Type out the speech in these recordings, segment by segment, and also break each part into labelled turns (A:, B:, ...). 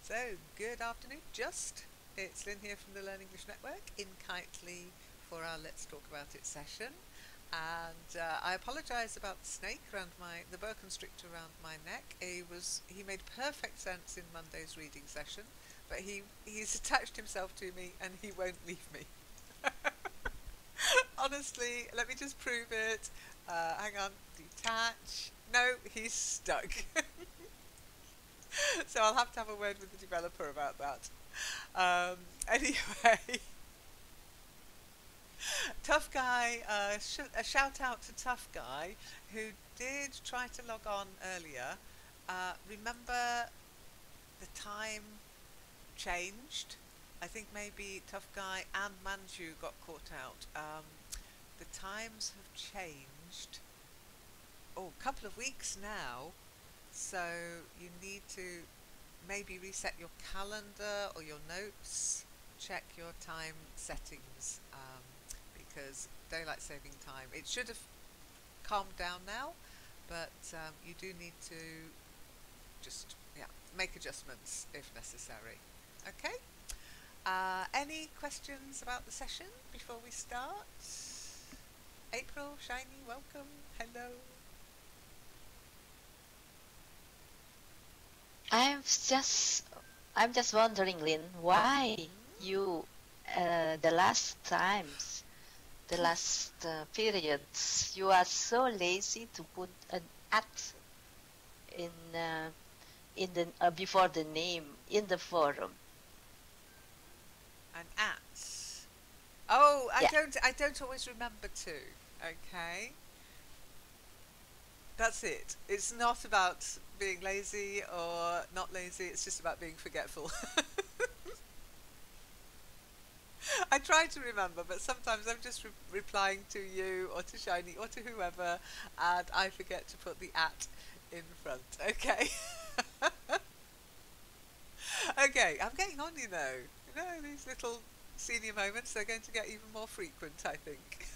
A: So, good afternoon, It's Lynn here from the Learn English Network in Kitely for our Let's Talk About It session. And I apologise about the snake around the boa constrictor around my neck. He made perfect sense in Monday's reading session, but he's attached himself to me and he won't leave me. Honestly, let me just prove it. Hang on, detach. No, he's stuck. So I'll have to have a word with the developer about that. Anyway, Tough Guy, a shout out to Tough Guy who did try to log on earlier. Remember the time changed? I think maybe Tough Guy and Manju got caught out. The times have changed. Oh, a couple of weeks now. So you need to maybe reset your calendar or your notes, check your time settings, because daylight saving time, it should have calmed down now, but you do need to just make adjustments if necessary. Okay? Any questions about the session before we start? April, Shiny, welcome. Hello.
B: I'm just I'm just wondering, Lynn, why you the last periods you are so lazy to put an at in the before the name in the forum.
A: An at. Oh,
B: Yeah.
A: I don't always remember to. Okay. That's it. It's not about being lazy or not lazy, it's just about being forgetful. I try to remember, but sometimes I'm just replying to you or to Shiny or to whoever, and I forget to put the at in front. Okay. Okay, I'm getting on, you know. These little senior moments, they're going to get even more frequent, I think.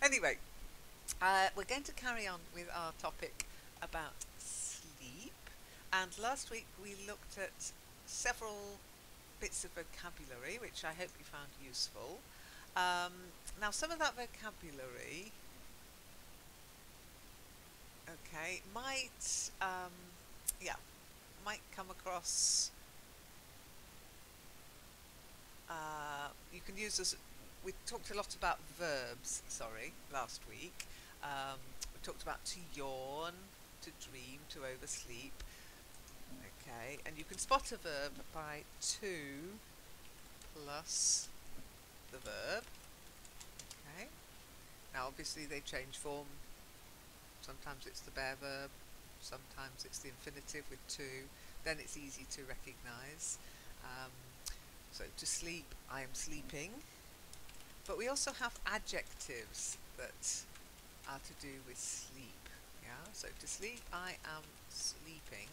A: Anyway, we're going to carry on with our topic about sleep. And last week we looked at several bits of vocabulary, which I hope you found useful. Now, some of that vocabulary, okay, might come across. You can use this. We talked a lot about verbs. Sorry, last week. We talked about to yawn, to dream, to oversleep. Okay, and you can spot a verb by to plus the verb. Okay, now obviously they change form. Sometimes it's the bare verb, sometimes it's the infinitive with to. Then it's easy to recognise. So to sleep, I am sleeping. But we also have adjectives that are to do with sleep. Yeah, so to sleep, I am sleeping.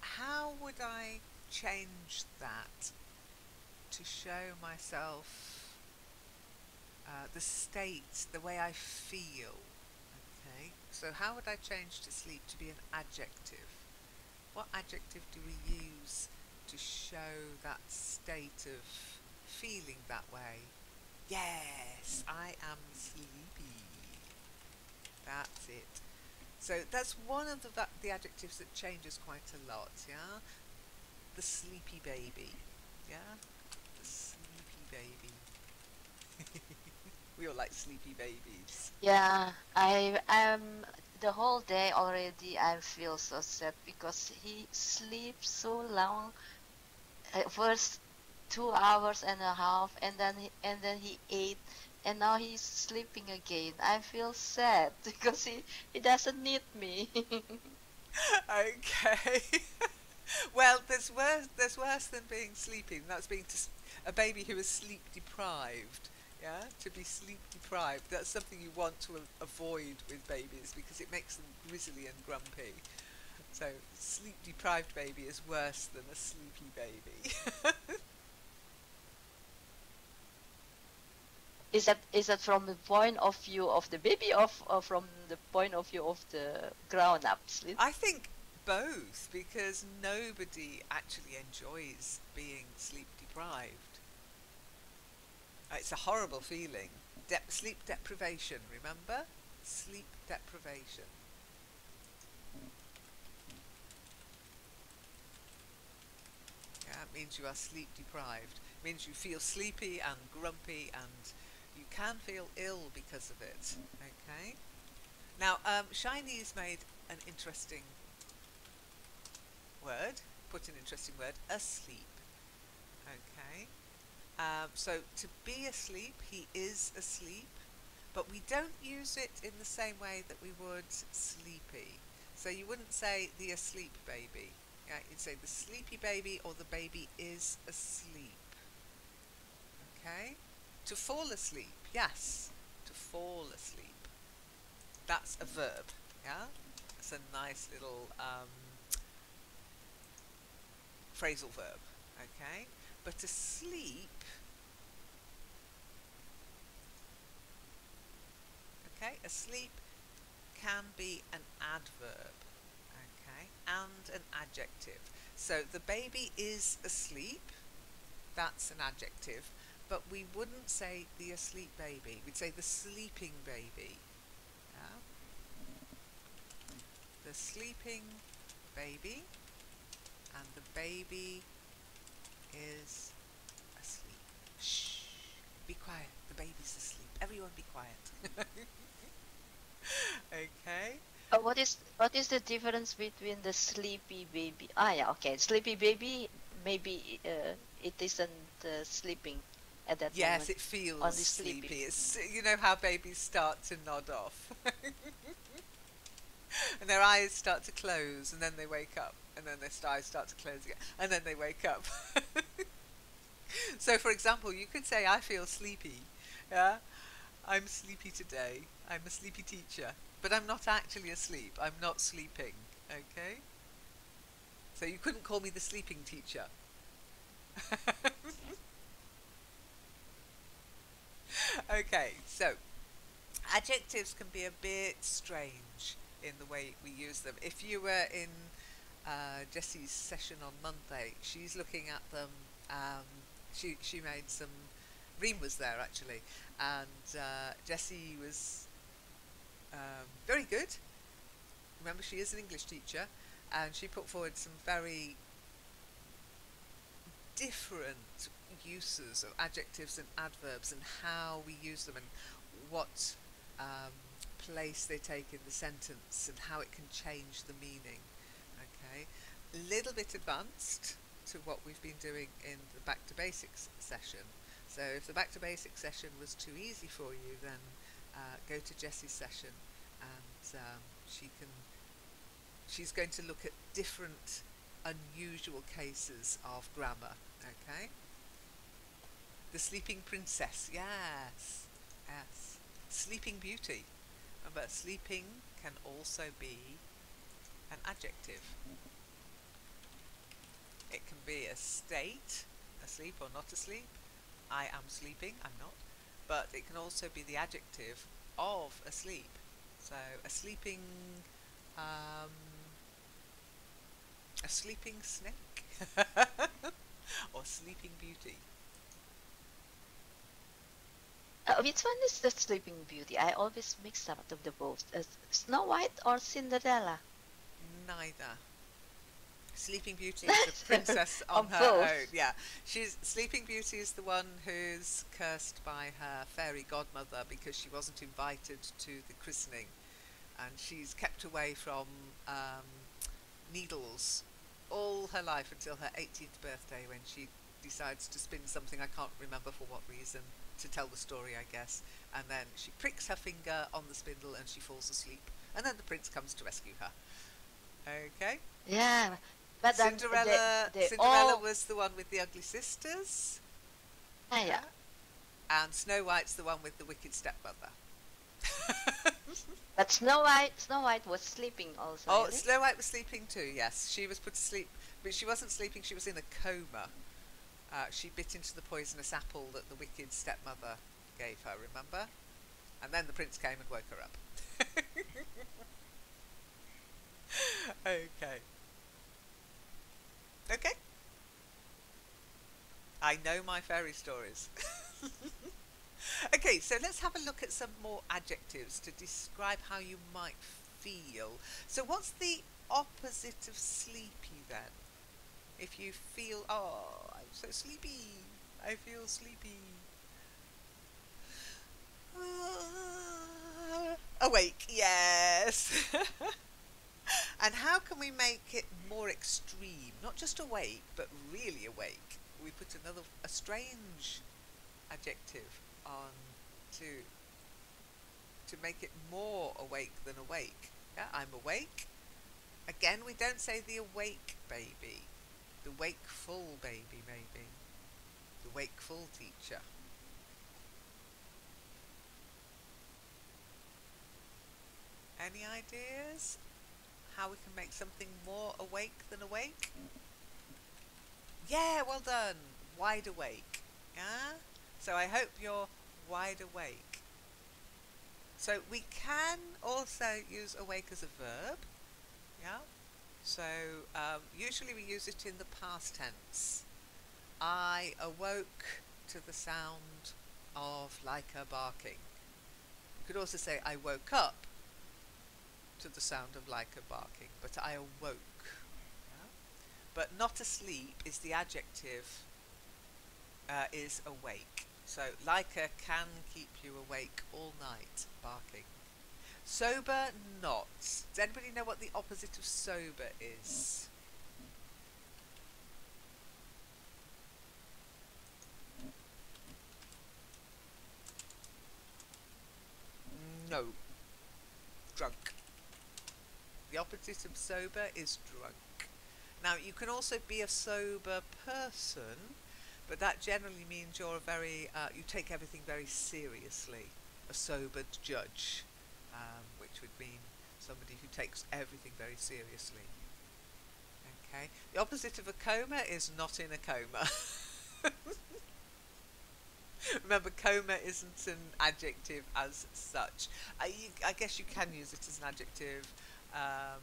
A: How would I change that to show myself the state, the way I feel? Okay, so how would I change to sleep to be an adjective? What adjective do we use to show that state of feeling that way? Yes, I am sleepy. That's it. So that's one of the adjectives that changes quite a lot, yeah? The sleepy baby, yeah? The sleepy baby. We all like sleepy babies.
B: Yeah, I'm the whole day already. I feel so sad because he sleeps so long. First 2 hours and a half, and then he ate, and now he's sleeping again. I feel sad because he doesn't need me.
A: Okay. Well, there's worse than being sleepy. That's being a baby who is sleep deprived. Yeah, to be sleep deprived. That's something you want to avoid with babies because it makes them grizzly and grumpy. So, sleep deprived baby is worse than a sleepy baby.
B: Is that from the point of view of the baby, or from the point of view of the grown-ups?
A: I think both, because nobody actually enjoys being sleep deprived. It's a horrible feeling. Sleep deprivation, remember? Sleep deprivation. Yeah, it means you are sleep deprived. It means you feel sleepy and grumpy, and you can feel ill because of it. Okay? Now, Shiny's made an interesting word, put an interesting word, asleep. Okay? So to be asleep, he is asleep, but we don't use it in the same way that we would sleepy. So you wouldn't say the asleep baby. Yeah, you'd say the sleepy baby, or the baby is asleep. Okay? To fall asleep, yes. To fall asleep. That's a verb. Yeah? It's a nice little phrasal verb. Okay? But asleep, okay, asleep can be an adverb, okay, and an adjective. So the baby is asleep, that's an adjective, but we wouldn't say the asleep baby, we'd say the sleeping baby. Yeah? The sleeping baby, and the baby is asleep. Shh, be quiet, the baby's asleep. Everyone be quiet. Okay.
B: What is the difference between the sleepy baby? Ah, yeah, okay. Sleepy baby, maybe it isn't sleeping at that
A: Yes,
B: moment.
A: it feels
B: Only sleeping.
A: sleepy. It's, you know how babies start to nod off. And their eyes start to close, and then they wake up, and then their eyes start to close again, and then they wake up. So, for example, you could say, I feel sleepy. Yeah? I'm sleepy today. I'm a sleepy teacher. But I'm not actually asleep. I'm not sleeping. Okay? So you couldn't call me the sleeping teacher. Okay, so adjectives can be a bit strange in the way we use them. If you were in Jessie's session on Monday, she's looking at them. She made some. Reem was there actually, and Jessie was very good. Remember, she is an English teacher, and she put forward some very different uses of adjectives and adverbs, and how we use them, and what place they take in the sentence, and how it can change the meaning. Okay, a little bit advanced to what we've been doing in the Back to Basics session. So if the Back to Basics session was too easy for you, then go to Jessie's session, and she's going to look at different unusual cases of grammar. Okay, the sleeping princess, yes, yes. Sleeping beauty. Remember, sleeping can also be an adjective. It can be a state, asleep or not asleep. I am sleeping, I'm not. But it can also be the adjective of asleep. So a sleeping snake or sleeping beauty.
B: Which one is the Sleeping Beauty? I always mix up of the both. Snow White or Cinderella?
A: Neither. Sleeping Beauty is the princess on her
B: both.
A: own. Yeah, Sleeping Beauty is the one who's cursed by her fairy godmother because she wasn't invited to the christening, and she's kept away from needles all her life until her 18th birthday, when she decides to spin something, I can't remember for what reason, to tell the story, I guess, and then she pricks her finger on the spindle and she falls asleep, and then the prince comes to rescue her. Okay.
B: Yeah, but
A: Cinderella
B: all...
A: was the one with the ugly sisters.
B: Yeah.
A: And Snow White's the one with the wicked stepmother.
B: But Snow White was sleeping also.
A: Oh,
B: really?
A: Snow White was sleeping too, yes. She was put to sleep, but she wasn't sleeping, she was in a coma. She bit into the poisonous apple that the wicked stepmother gave her, remember? And then the prince came and woke her up. Okay. I know my fairy stories. Okay, so let's have a look at some more adjectives to describe how you might feel. So, what's the opposite of sleepy then? If you feel, oh, I'm so sleepy, I feel sleepy. Awake, yes. And how can we make it more extreme? Not just awake, but really awake. We put a strange adjective on to to make it more awake than awake. Yeah, I'm awake. Again, we don't say the awake baby. The wakeful baby, maybe. The wakeful teacher. Any ideas? How we can make something more awake than awake? Yeah, well done. Wide awake. Yeah? So I hope you're wide awake. So we can also use awake as a verb. Yeah? So usually we use it in the past tense. I awoke to the sound of Leica barking. You could also say I woke up to the sound of Leica barking, but I awoke. Yeah? But not asleep is the adjective, is awake. So Leica can keep you awake all night barking. Sober, not. Does anybody know what the opposite of sober is? No. Drunk. The opposite of sober is drunk. Now, you can also be a sober person, but that generally means you take everything very seriously. A sobered judge, which would mean somebody who takes everything very seriously. Okay. The opposite of a coma is not in a coma. Remember, coma isn't an adjective as such. I guess you can use it as an adjective, um,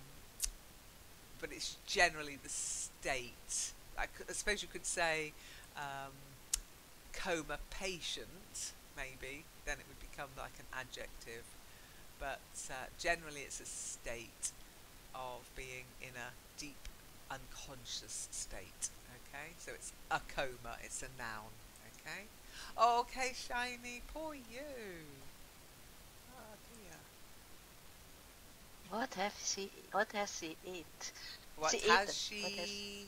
A: but it's generally the state. I suppose you could say um, coma patient, maybe, then it would become like an adjective. But generally, it's a state of being in a deep unconscious state. Okay, so it's a coma, it's a noun. Okay, okay, Shiny, poor you. Oh dear.
B: What have she? What has she eat?
A: What
B: She
A: has
B: eaten. What has
A: she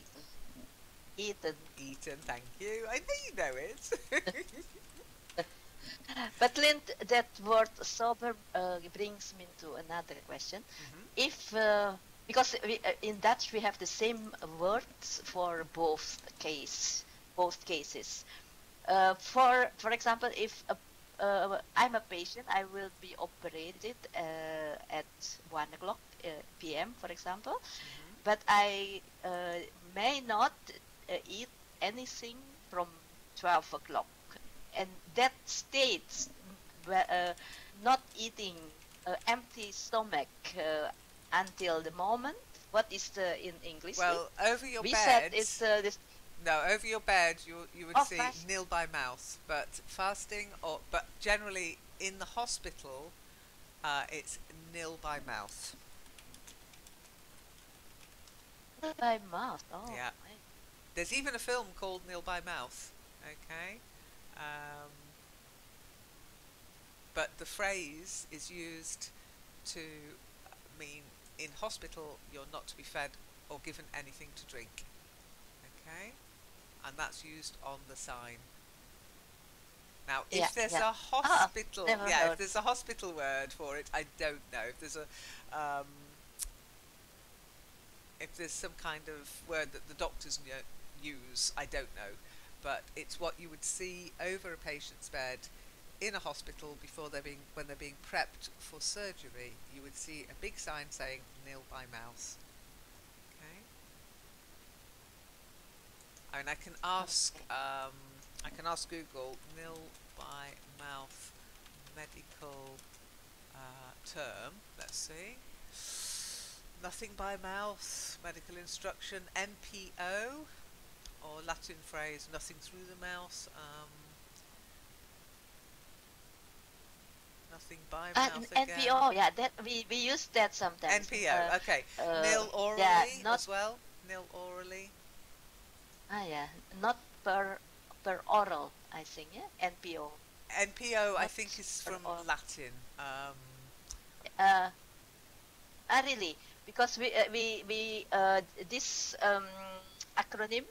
B: eaten?
A: eaten? Thank you. I know you know it.
B: But Lind, that word sober brings me to another question.
A: Mhm.
B: If because in Dutch we have the same words for both cases. For example, if I'm a patient, I will be operated at 1 o'clock p.m. for example,
A: Mhm.
B: but I may not eat anything from 12 o'clock. And that states not eating empty stomach until the moment. What is the in English?
A: Well, over your
B: We said
A: bed.
B: it's this.
A: No, over your bed, you would
B: Oh,
A: see
B: fast.
A: nil by mouth, but fasting but generally in the hospital, it's nil by mouth.
B: By mouth. Oh,
A: Yeah. There's even a film called Nil by Mouth. Okay. Um, but the phrase is used to mean in hospital you're not to be fed or given anything to drink. Okay. And that's used on the sign. Now,
B: yeah,
A: if there's
B: yeah.
A: a
B: Ah,
A: hospital,
B: never
A: yeah, if
B: heard.
A: there's a hospital word for it, I don't know. If there's some kind of word that the doctors use, I don't know. But it's what you would see over a patient's bed in a hospital when they're being prepped for surgery. You would see a big sign saying "nil by mouth." Okay. I mean,
B: Okay.
A: I can ask Google nil by mouth medical term. Let's see. Nothing by mouth medical instruction NPO or or Latin phrase, nothing through the mouth, nothing by mouth again.
B: NPO, yeah, that we use that sometimes.
A: NPO, okay. Nil
B: Yeah,
A: orally
B: not
A: as well. Nil orally.
B: yeah, not per oral, I think, yeah, NPO,
A: NPO, I
B: not
A: think, is
B: per
A: from
B: oral.
A: Latin.
B: Uh, really, because we this acronym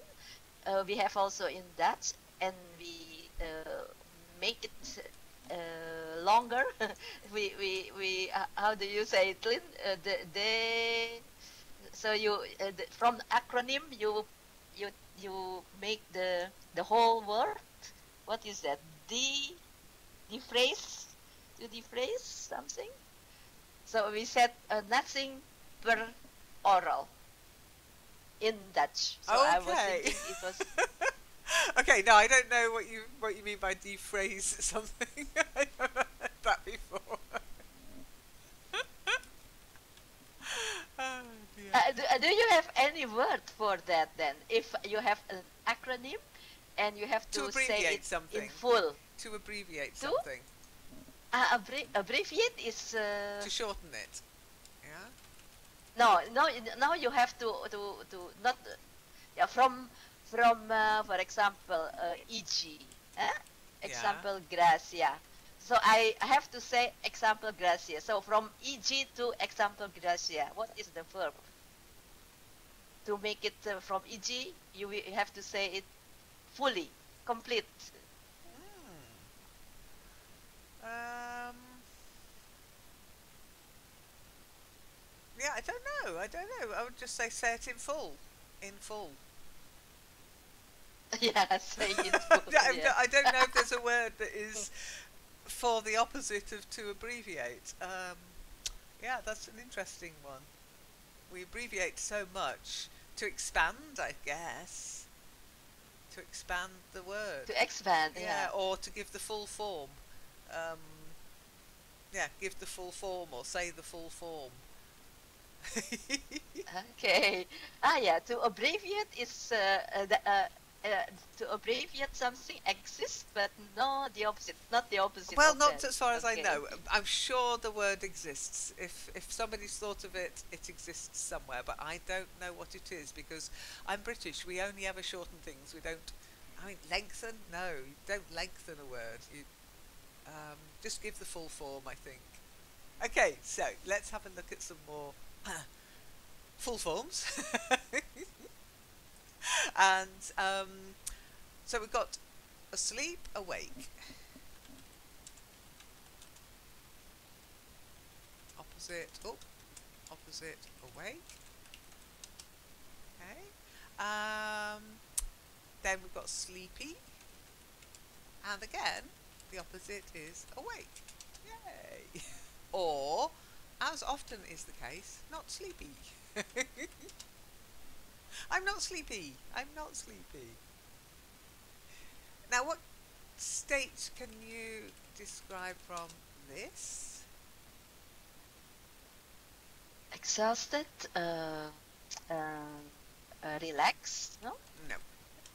B: we have also in Dutch, and we make it longer. We how do you say it, Lynn? So you from the acronym you you make the whole word. What is that? The phrase, to the phrase something. So we said nothing per oral in Dutch. So I was
A: Okay.
B: thinking it was
A: Okay, no, I don't know what you mean by defrase something. I've never heard that before. Oh dear.
B: do you have any word for that then? If you have an acronym and you have
A: To
B: to say it
A: abbreviate
B: in
A: something.
B: full,
A: To abbreviate
B: to
A: something.
B: abbreviate is
A: To shorten it. Yeah?
B: no, no, no. You have to not yeah, from for example EG, eh?
A: Yeah.
B: Example gracia. So I have to say example gracia. So from EG to example gracia, what is the verb? To make it from EG, you have to say it fully, complete.
A: Hmm. Yeah, I don't know. I don't know. I would just say it in full. In full.
B: Yeah, say it full. Yeah.
A: I don't know if there's a word that is for the opposite of to abbreviate. Yeah, that's an interesting one. We abbreviate so much to expand, I guess. To expand the word.
B: To expand,
A: Yeah,
B: yeah.
A: or to give the full form. Um, yeah, give the full form or say the full form.
B: Okay. Yeah. To abbreviate is to abbreviate something exists, but no, the opposite, not the opposite
A: Well,
B: of
A: not
B: that.
A: as far as I
B: Okay.
A: know. I'm sure the word exists. If somebody's thought of it, it exists somewhere. But I don't know what it is because I'm British. We only ever shorten things. We don't. I mean, lengthen? No, you don't lengthen a word. You just give the full form, I think. Okay, so let's have a look at some more full forms. And so we've got asleep, awake. Opposite, oh, opposite, awake. Okay. Then we've got sleepy. And again, the opposite is awake. Yay! Or, as often is the case, not sleepy. I'm not sleepy. I'm not sleepy. Now, what state can you describe from this?
B: Exhausted, relaxed, no?
A: No.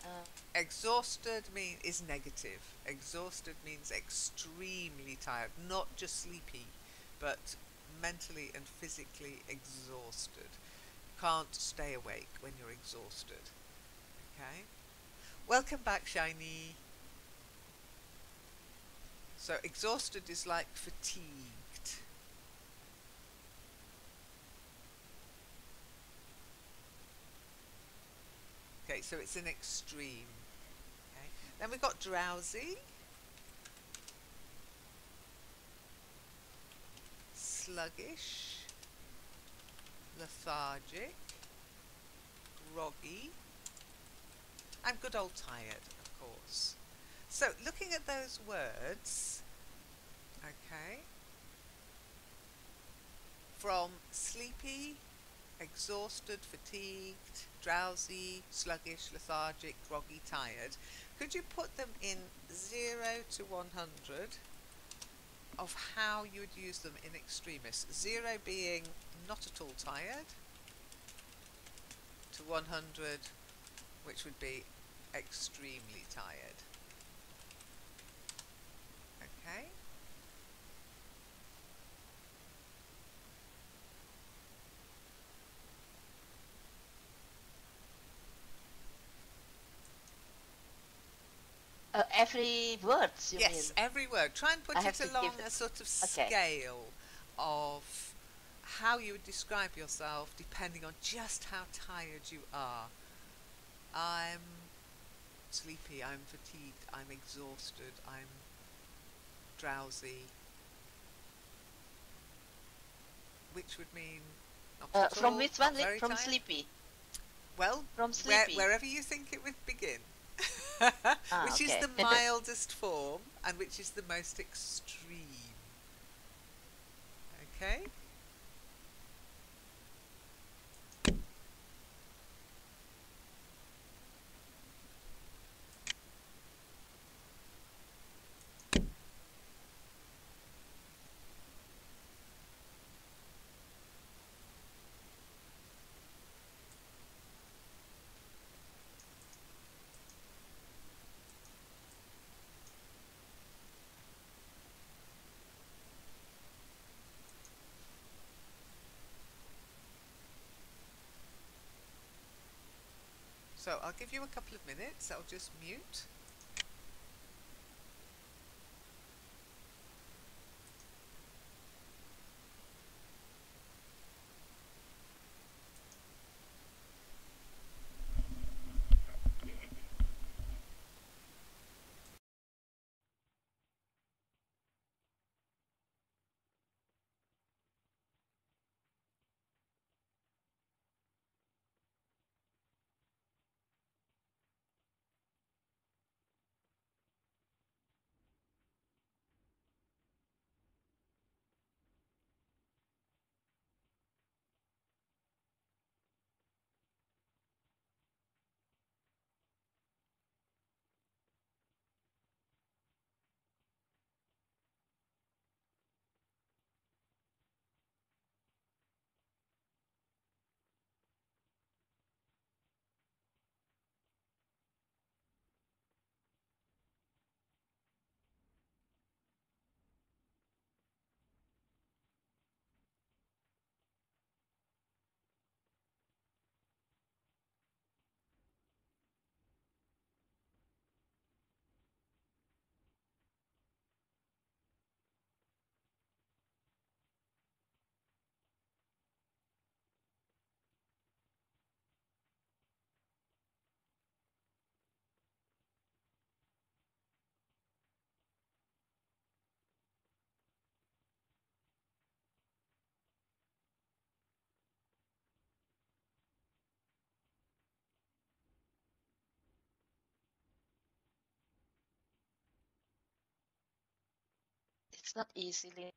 B: Uh,
A: Exhausted is negative. Exhausted means extremely tired, not just sleepy, but mentally and physically exhausted. You can't stay awake when you're exhausted. Okay? Welcome back, Shiny. So exhausted is like fatigued. Okay, so it's an extreme. Okay. Then we've got drowsy, sluggish, lethargic, groggy, and good old tired, of course. So looking at those words, okay, from sleepy, exhausted, fatigued, drowsy, sluggish, lethargic, groggy, tired, could you put them in 0 to 100 of how you would use them in extremis? 0 being not at all tired, to 100, which would be extremely tired. Okay?
B: Every words, you mean?
A: Yes, every word. Try and
B: I
A: put
B: have
A: it
B: to give
A: along
B: it.
A: a sort of
B: Okay.
A: scale of how you would describe yourself depending on just how tired you are. I'm sleepy, I'm fatigued, I'm exhausted, I'm drowsy, which would mean not at
B: From
A: all,
B: which
A: not
B: one?
A: very
B: From
A: tired.
B: sleepy.
A: Well,
B: From sleepy.
A: wherever you think it would begin.
B: Ah,
A: Which is
B: okay.
A: the mildest form and which is the most extreme. Okay? So I'll give you a couple of minutes. I'll just mute.
B: It's not easily.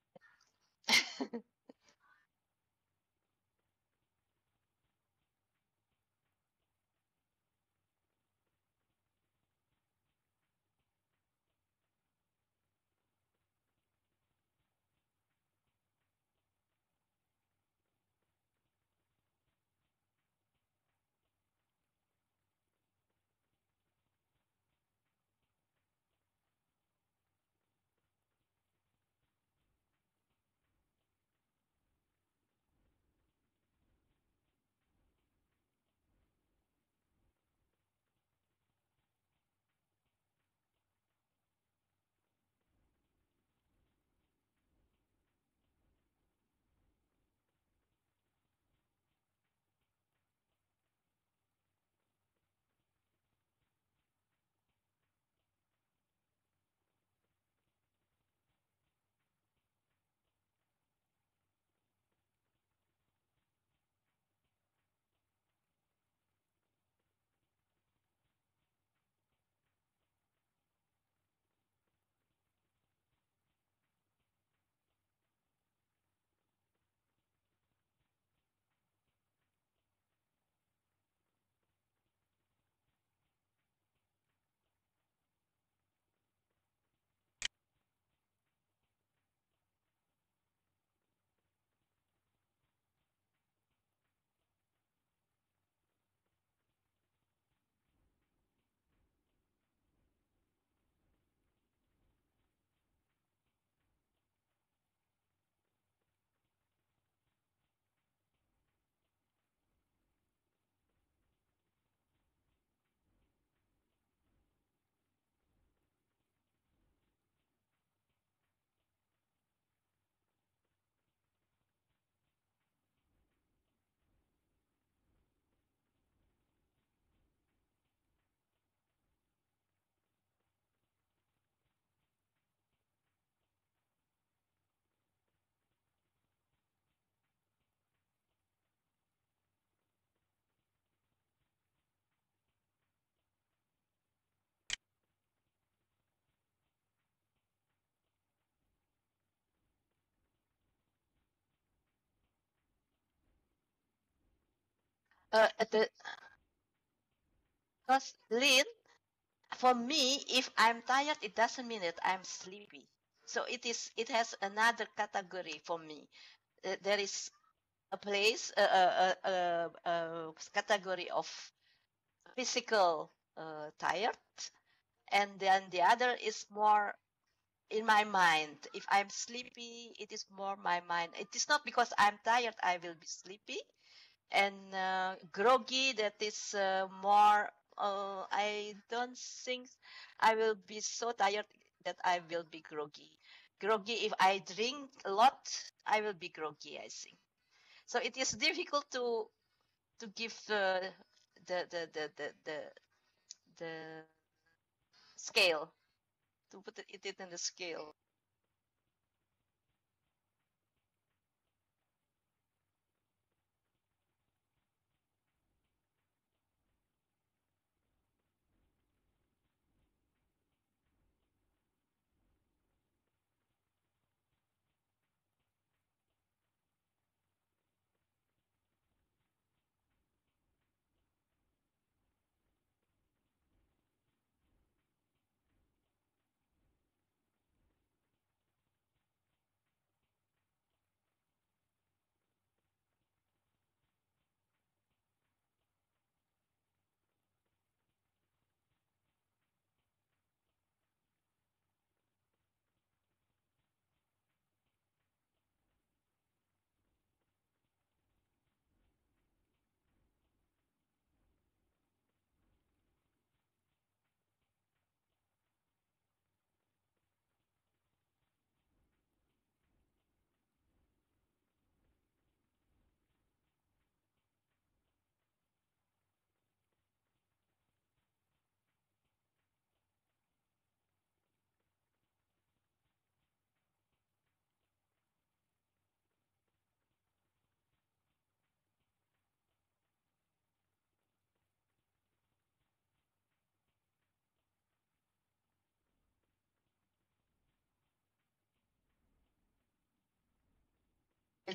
B: At the Because Lynn, for me, if I'm tired, it doesn't mean that I'm sleepy. So it has another category for me. There is a place, category of physical tired, and then the other is more in my mind. If I'm sleepy, it is more my mind. It is not because I'm tired I will be sleepy. And groggy, that is more. I don't think I will be so tired that I will be groggy. Groggy, if I drink a lot, I will be groggy, I think. So it is difficult to give the the the the the, the scale, to put it in the scale.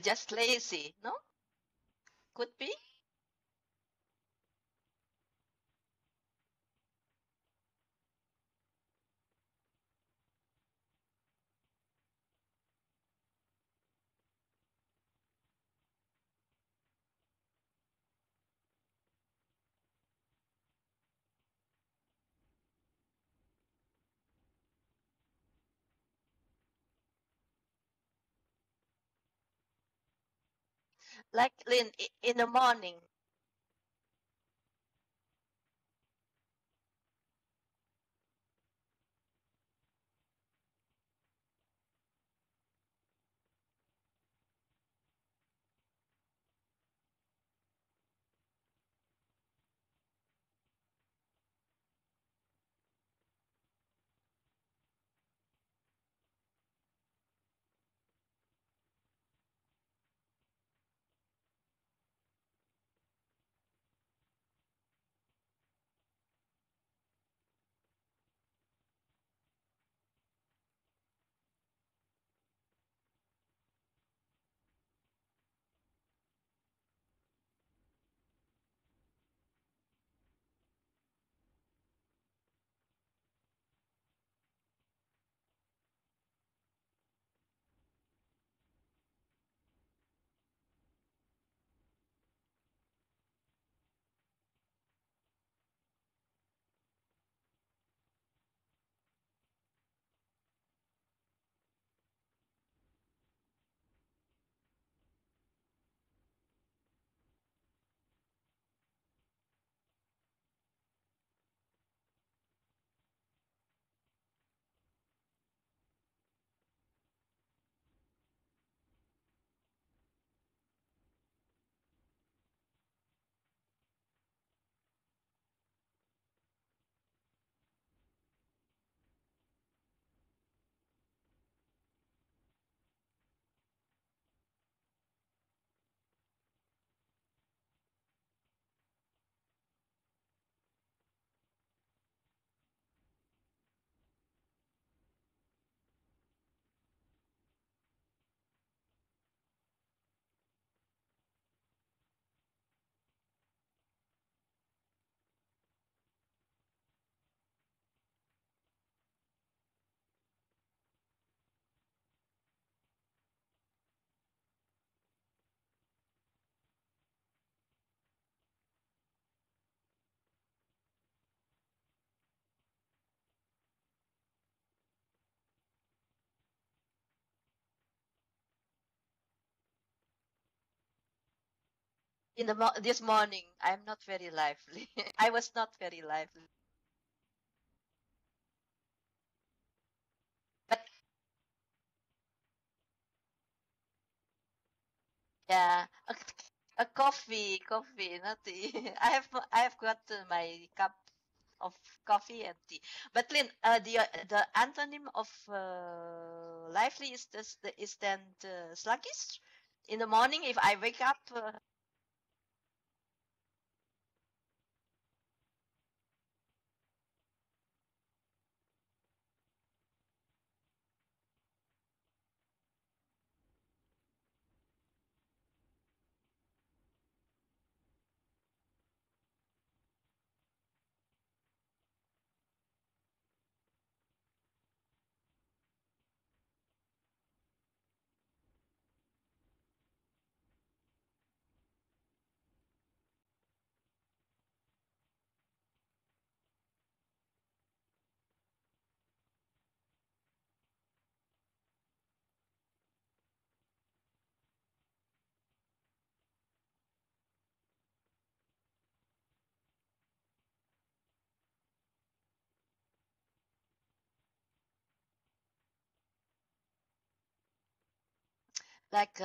B: Just lazy, no? Could be. Like Lynn, in the morning. this morning, I'm not very lively. I was not very lively. But yeah, a coffee, not tea. I have got my cup of coffee and tea. But Lynn, the antonym of lively is then sluggish. In the morning, if I wake up, like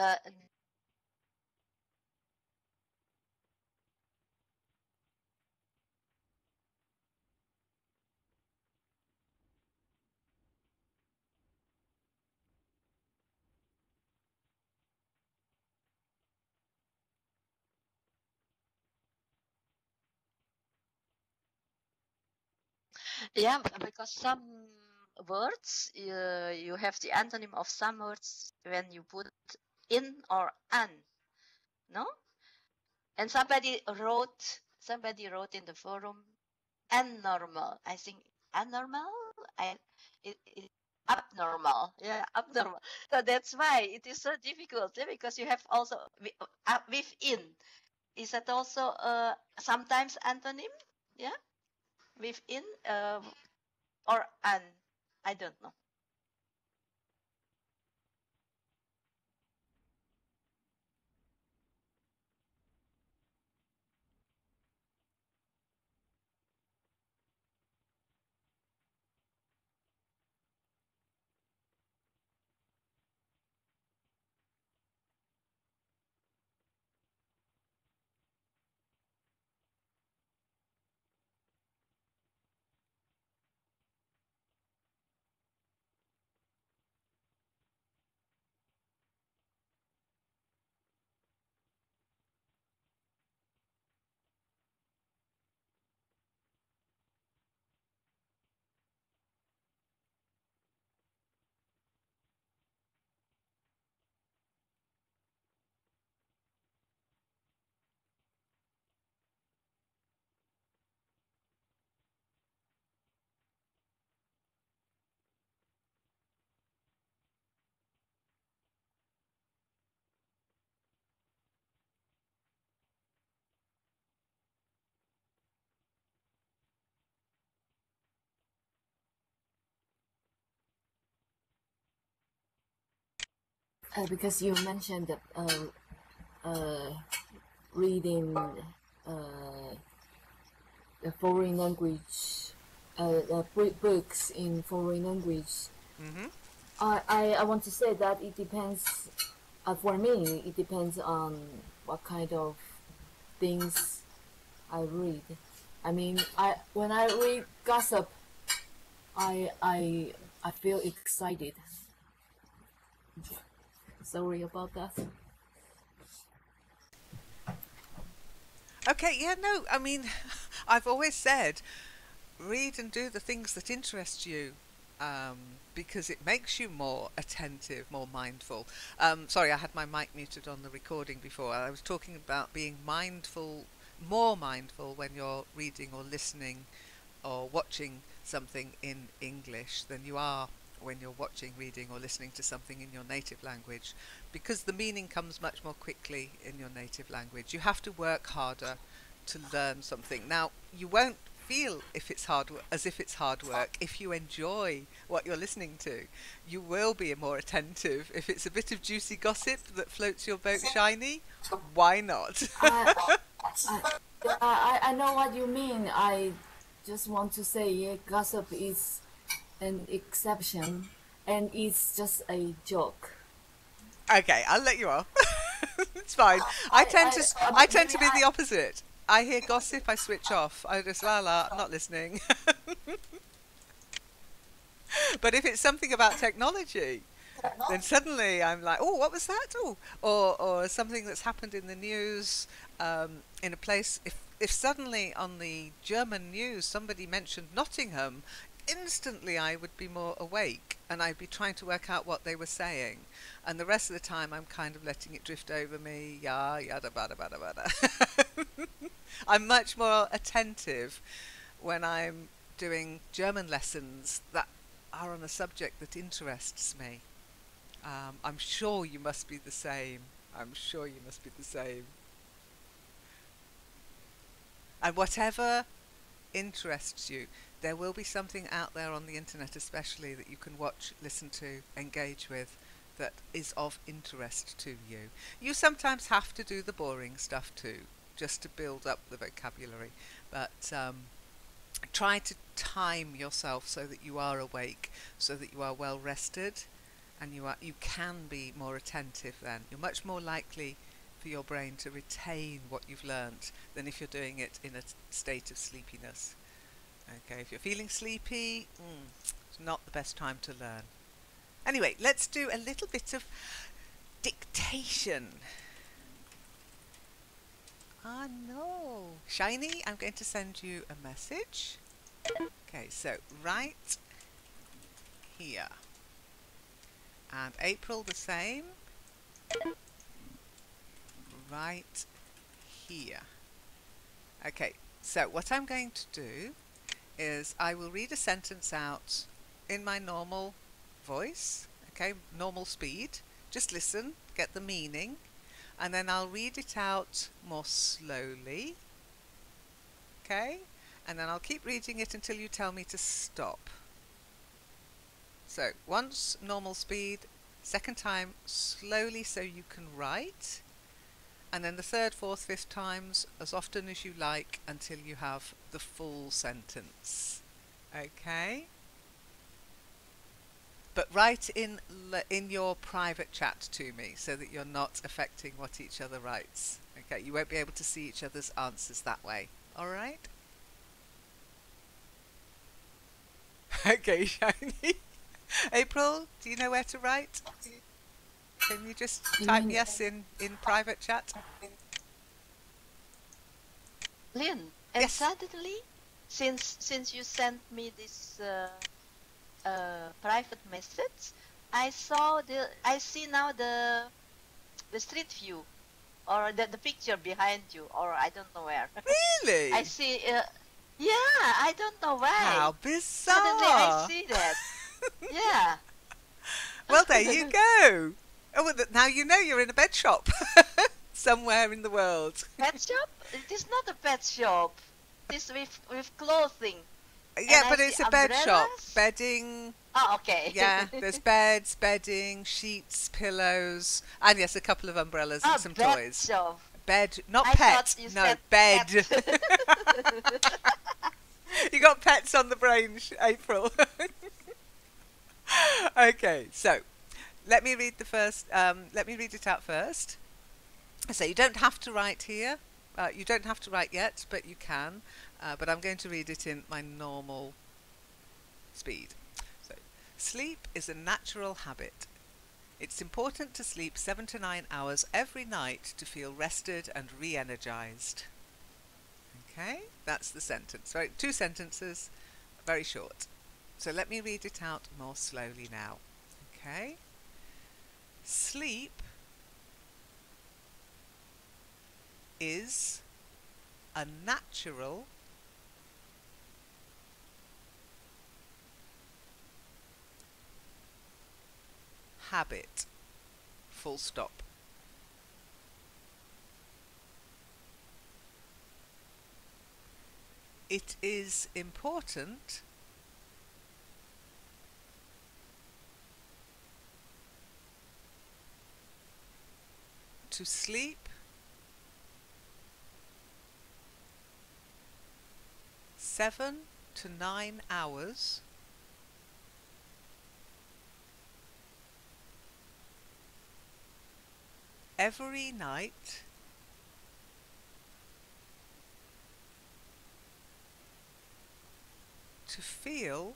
B: yeah, because some words you have the antonym of some words when you put in or an, no? And somebody wrote in the forum, abnormal. I think abnormal. It abnormal. Yeah, abnormal. So that's why it is so difficult, because you have also within. Is that also sometimes antonym? Yeah, within or an. I don't know.
C: Because you mentioned that reading the foreign language, books in foreign language.
A: Mm-hmm.
C: I want to say that it depends. For me, it depends on what kind of things I read. I mean, I when I read gossip, I I I feel excited. Sorry about that.
A: Okay, yeah, no, I mean, I've always said read and do the things that interest you, because it makes you more attentive, more mindful. Sorry, I had my mic muted on the recording before. I was talking about being mindful, more mindful when you're reading or listening or watching something in English than you are when you're watching, reading, or listening to something in your native language, because the meaning comes much more quickly in your native language. You have to work harder to learn something. Now, you won't feel if it's as if it's hard work. If you enjoy what you're listening to, you will be more attentive. If it's a bit of juicy gossip that floats your boat shiny, why not?
C: I know what you mean. I just want to say, yeah, gossip is an exception, and it's just a joke.
A: Okay, I'll let you off. It's fine. I tend to be the opposite. I hear gossip, I switch off. I just I'm not listening. But if it's something about technology, then suddenly I'm like, oh, what was that? Oh, or something that's happened in the news, in a place. If suddenly on the German news somebody mentioned Nottingham, instantly I would be more awake and I'd be trying to work out what they were saying. And the rest of the time I'm kind of letting it drift over me. Yeah, yada bada bada bada. I'm much more attentive when I'm doing German lessons that are on a subject that interests me. I'm sure you must be the same. I'm sure you must be the same. And whatever interests you, there will be something out there on the internet especially that you can watch, listen to, engage with that is of interest to you. You sometimes have to do the boring stuff too, just to build up the vocabulary. But try to time yourself so that you are awake, so that you are well rested, and you can be more attentive then. You're much more likely for your brain to retain what you've learnt than if you're doing it in a state of sleepiness. Okay, if you're feeling sleepy, it's not the best time to learn. Anyway, let's do a little bit of dictation. Ah, no. Shiny, I'm going to send you a message. Okay, so right here. And April the same. Right here. Okay, so what I'm going to do is I will read a sentence out in my normal voice, okay, normal speed. Just listen, get the meaning, and then I'll read it out more slowly, okay, and then I'll keep reading it until you tell me to stop. So once normal speed, second time slowly so you can write, and then the third, fourth, fifth times as often as you like until you have the full sentence. Okay? But write in your private chat to me so that you're not affecting what each other writes. Okay, you won't be able to see each other's answers that way. All right? Okay, Shiny. April, do you know where to write? Can you just type yes in private chat?
B: Lynn, and
A: Yes.
B: suddenly, since you sent me this private message, I see now the street view, or the picture behind you, or I don't know where.
A: Really?
B: I see. Yeah, I don't know why.
A: How bizarre!
B: Suddenly I see that. Yeah.
A: Well, there you go. Oh, well, now you know you're in a bed shop somewhere in the world.
B: Pet shop? It is not a pet shop. It is with clothing.
A: Yeah,
B: And
A: but
B: I
A: it's
B: see
A: a bed shop.
B: umbrellas.
A: Bedding.
B: Oh, okay.
A: Yeah, there's beds, bedding, sheets, pillows, and yes, a couple of umbrellas and some
B: bed
A: toys.
B: shop.
A: Bed, not
B: I
A: pet.
B: thought you
A: No,
B: said
A: bed.
B: pet.
A: You got pets on the brain, April. Okay, so let me read the first. Let me read it out first. So you don't have to write here. You don't have to write yet, but you can. But I'm going to read it in my normal speed. So, sleep is a natural habit. It's important to sleep 7 to 9 hours every night to feel rested and re-energized. Okay, that's the sentence. Right, 2 sentences, very short. So let me read it out more slowly now. Okay, sleep is a natural habit. Full stop. It is important to sleep 7 to 9 hours every night to feel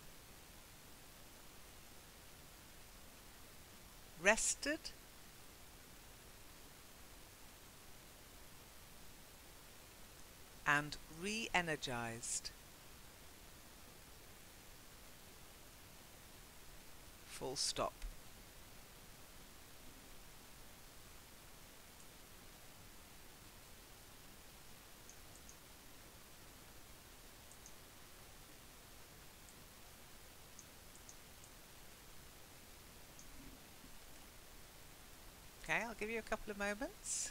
A: rested and re-energized. Full stop. Okay, I'll give you a couple of moments.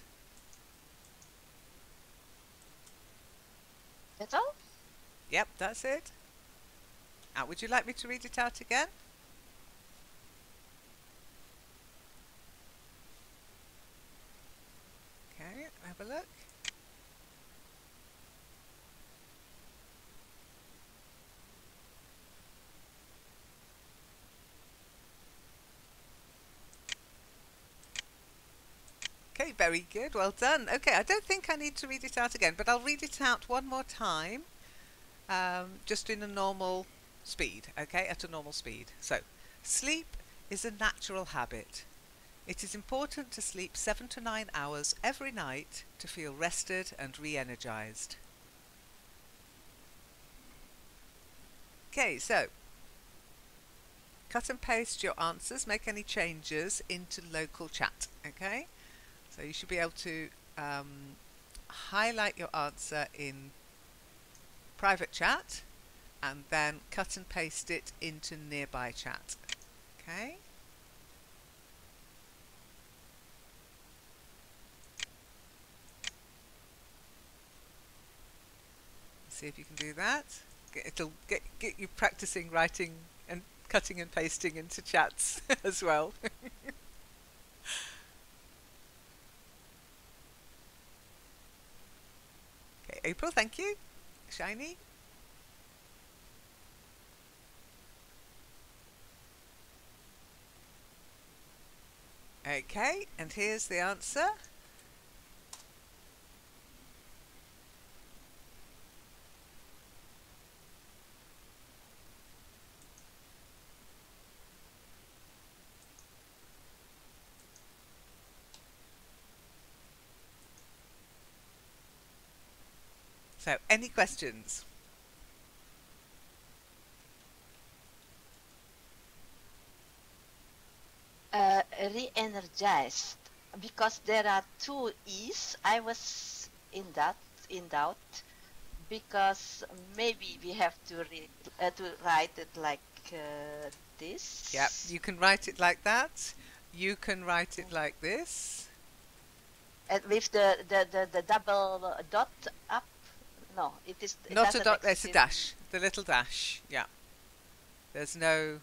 B: That's all?
A: Yep, that's it. Would you like me to read it out again? Okay, have a look. Okay, very good, well done. Okay, I don't think I need to read it out again, but I'll read it out one more time, just in a normal speed, okay, at a normal speed. So, sleep is a natural habit. It is important to sleep 7 to 9 hours every night to feel rested and re-energized. Okay, so cut and paste your answers, make any changes into local chat, okay? So you should be able to highlight your answer in private chat and then cut and paste it into nearby chat, okay? See if you can do that. It'll get you practicing writing and cutting and pasting into chats as well. Okay, April, thank you. Shiny. Okay, and here's the answer. So, any questions?
B: Re-energized, because there are two E's. I was in doubt, because maybe we have to write it like this.
A: Yep, you can write it like that. You can write it like this.
B: And with the double dot up. No, it is
A: Not a dot, there's a dash. The little dash, yeah. There's no...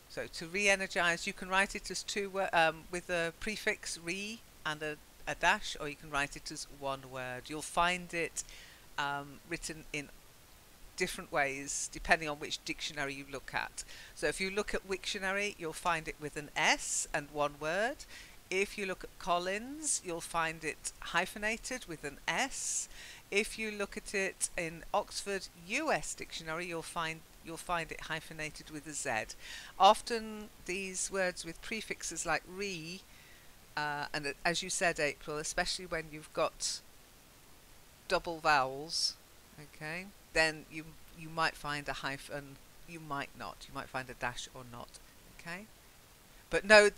A: So to re-energize, you can write it as two with a prefix re and a dash, or you can write it as one word. You'll find it written in different ways depending on which dictionary you look at. So if you look at Wiktionary, you'll find it with an S and one word. If you look at Collins, you'll find it hyphenated with an S. If you look at it in Oxford US Dictionary, you'll find it hyphenated with a Z. Often these words with prefixes like re, and as you said, April, especially when you've got double vowels, okay, then you might find a hyphen, you might not. You might find a dash or not, okay? But no,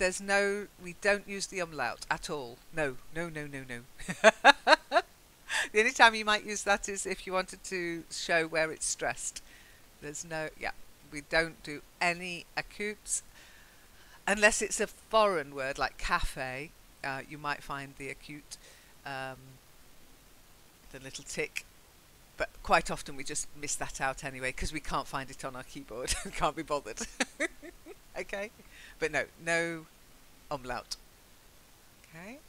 A: we don't use the umlaut at all. No. The only time you might use that is if you wanted to show where it's stressed. We don't do any acutes. Unless it's a foreign word like cafe, you might find the acute, the little tick But quite often we just miss that out anyway because we can't find it on our keyboard. Can't be bothered. Okay? But no, no umlaut. Okay?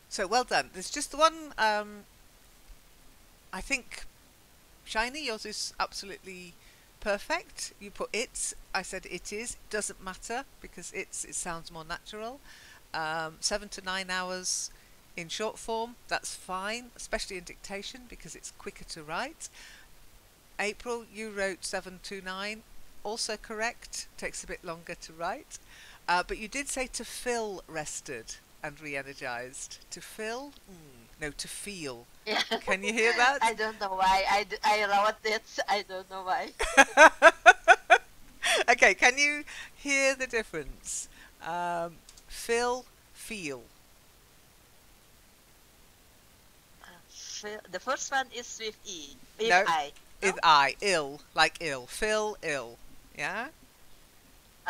A: So well done. There's just the one, I think, Shiny, yours is absolutely perfect. You put it, I said it is. Doesn't matter because it sounds more natural. 7 to 9 hours in short form, that's fine, especially in dictation because it's quicker to write. April, you wrote 7 to 9, also correct, takes a bit longer to write. But you did say to feel rested and re-energized. To feel? No, to feel.
B: Yeah.
A: Can you hear that?
B: I don't know why. I wrote it. I don't know why.
A: Okay, can you hear the difference? Feel, feel.
B: The first one is with E. With
A: No,
B: I.
A: with I. Ill, like ill. Feel ill. Yeah?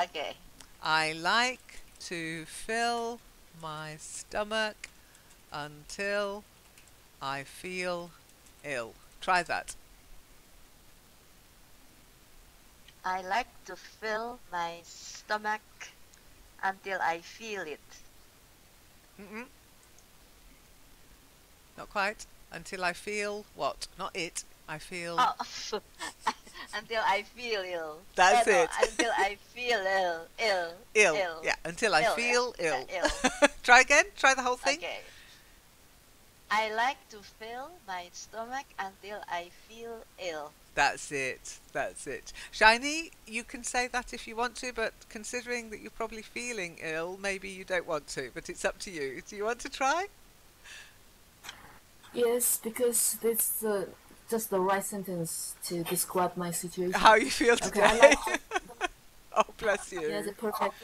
B: Okay.
A: I like to fill my stomach until I feel ill. Try that.
B: I like to fill my stomach until I feel it.
A: Mm-mm. Not quite. Until I feel what? Not it. I feel.
B: Oh, until I feel ill.
A: That's
B: no,
A: it.
B: Until I feel ill.
A: Ill.
B: Ill.
A: Yeah, until I
B: Ill,
A: feel
B: yeah,
A: ill.
B: ill.
A: Try again. Try the whole thing.
B: Okay. I like to fill my stomach until I feel ill.
A: That's it. That's it. Shiny, you can say that if you want to, but considering that you're probably feeling ill, maybe you don't want to, but it's up to you. Do you want to try?
C: Yes, because this just the right sentence to describe my situation.
A: How you feel
C: Okay,
A: today?
C: I like
A: Oh, bless you.
C: yeah, the perfect.